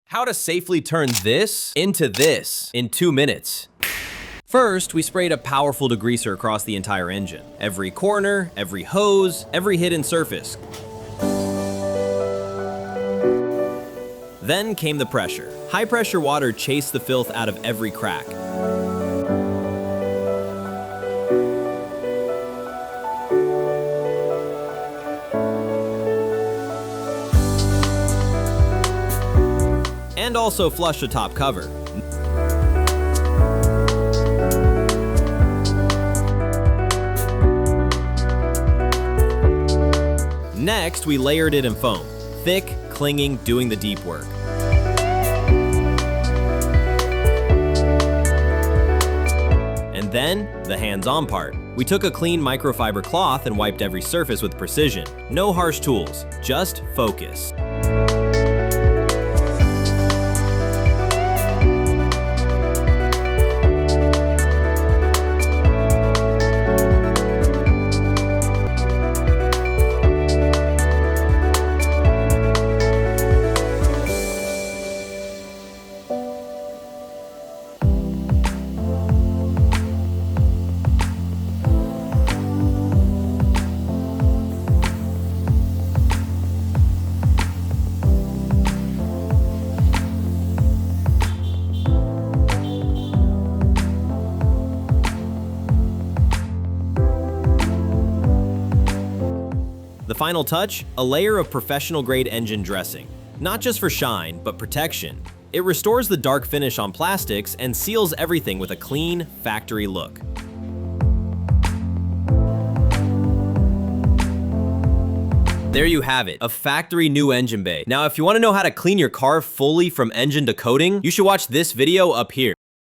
How to safely turn this into this in 2 minutes. First, we sprayed a powerful degreaser across the entire engine. Every corner, every hose, every hidden surface. Then came the pressure. High pressure water chased the filth out of every crack. And also flushed the top cover. Next, we layered it in foam. Thick, clinging, doing the deep work. And then, the hands-on part. We took a clean microfiber cloth and wiped every surface with precision. No harsh tools, just focus. The final touch, a layer of professional-grade engine dressing. Not just for shine, but protection. It restores the dark finish on plastics and seals everything with a clean, factory look. There you have it, a factory new engine bay. Now, if you want to know how to clean your car fully from engine to coating, you should watch this video up here.